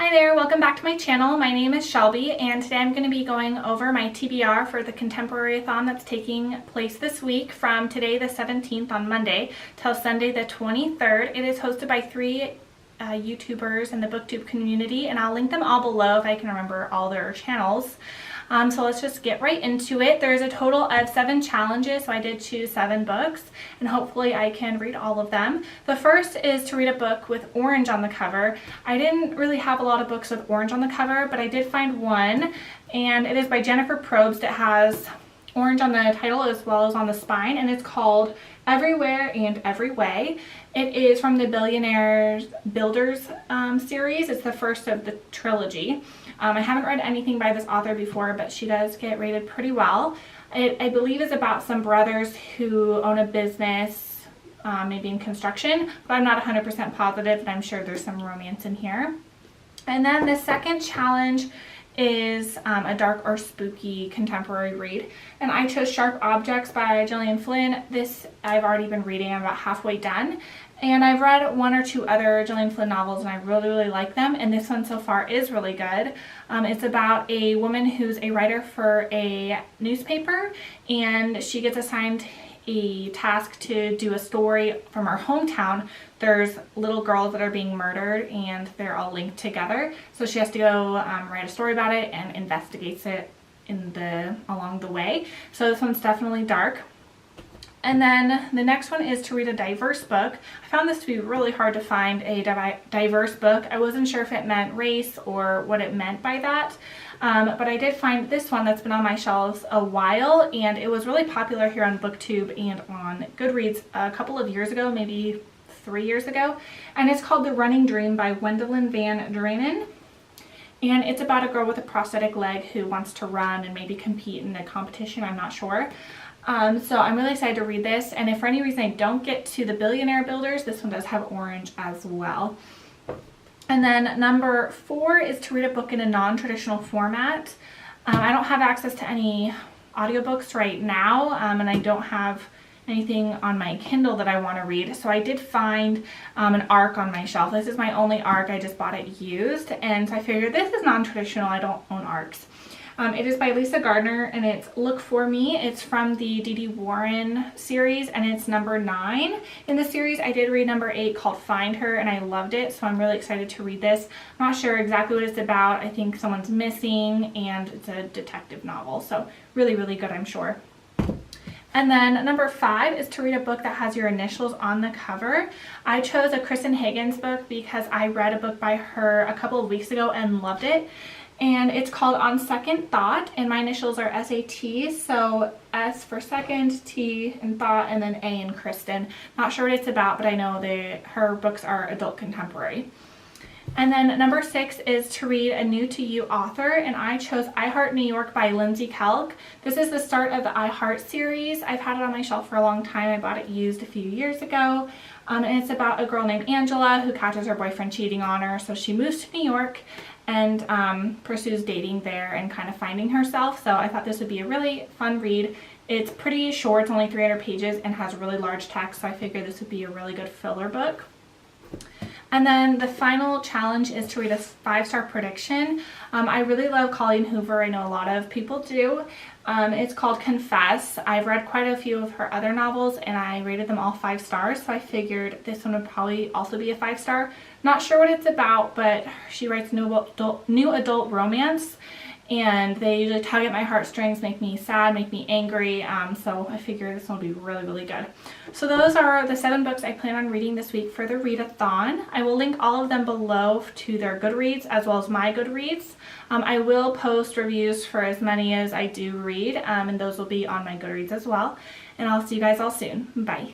Hi there, welcome back to my channel. My name is Shelby and today I'm going to be going over my TBR for the Contemporary-a-thon that's taking place this week from today the 17th on Monday till Sunday the 23rd. It is hosted by three YouTubers in the booktube community, and I'll link them all below if I can remember all their channels. So let's just get right into it. There's a total of 7 challenges, so I did choose 7 books, and hopefully I can read all of them. The first is to read a book with orange on the cover. I didn't really have a lot of books with orange on the cover, but I did find one, and it is by Jennifer Probst. It has orange on the title as well as on the spine, and it's called Everywhere and Every Way. It is from the Builders series. It's the first of the trilogy. I haven't read anything by this author before, but she does get rated pretty well. It, I believe, is about some brothers who own a business, maybe in construction, but I'm not 100% positive, and I'm sure there's some romance in here. And then the second challenge is a dark or spooky contemporary read, and I chose Sharp Objects by Gillian Flynn. This I've already been reading. I'm about halfway done, and I've read 1 or 2 other Gillian Flynn novels and I really like them, and this one so far is really good. It's about a woman who's a writer for a newspaper, and she gets assigned a task to do a story from her hometown. There's little girls that are being murdered and they're all linked together, so she has to go write a story about it and investigates it along the way. So this one's definitely dark. And then the next one is to read a diverse book. I found this to be really hard to find a diverse book. I wasn't sure if it meant race or what it meant by that. But I did find this one that's been on my shelves a while, and it was really popular here on BookTube and on Goodreads a couple of years ago, maybe 3 years ago. And it's called The Running Dream by Wendelin Van Draanen. And it's about a girl with a prosthetic leg who wants to run and maybe compete in a competition, I'm not sure. So I'm really excited to read this, and if for any reason I don't get to the Billionaire Builders, this one does have orange as well. And then number 4 is to read a book in a non-traditional format. I don't have access to any audiobooks right now, and I don't have anything on my Kindle that I want to read, so I did find an ARC on my shelf. This is my only ARC. I just bought it used, and so I figured this is non-traditional. I don't own ARCs. It is by Lisa Gardner, and it's Look For Me. It's from the D.D. Warren series, and it's number 9 in the series. I did read number 8 called Find Her, and I loved it, so I'm really excited to read this. I'm not sure exactly what it's about. I think someone's missing, and it's a detective novel, so really good, I'm sure. And then number 5 is to read a book that has your initials on the cover. I chose a Kristen Higgins book because I read a book by her a couple of weeks ago and loved it. And it's called On Second Thought, and my initials are SAT, so S for second, T in thought, and then A in Kristen. Not sure what it's about, but I know her books are adult contemporary. And then number 6 is to read a new to you author, and I chose I Heart New York by Lindsay Kelk. This is the start of the I Heart series. I've had it on my shelf for a long time. I bought it used a few years ago, and it's about a girl named Angela who catches her boyfriend cheating on her, so she moves to New York and pursues dating there and kind of finding herself. So I thought this would be a really fun read. It's pretty short, it's only 300 pages and has really large text, so I figured this would be a really good filler book. And then the final challenge is to read a 5-star prediction. I really love Colleen Hoover. I know a lot of people do. It's called Confess. I've read quite a few of her other novels and I rated them all 5 stars, so I figured this one would probably also be a 5-star. Not sure what it's about, but she writes new adult romance, and they usually tug at my heartstrings, make me sad, make me angry, so I figure this one will be really good. So those are the 7 books I plan on reading this week for the read-a-thon. I will link all of them below to their Goodreads as well as my Goodreads. I will post reviews for as many as I do read, and those will be on my Goodreads as well. And I'll see you guys all soon. Bye.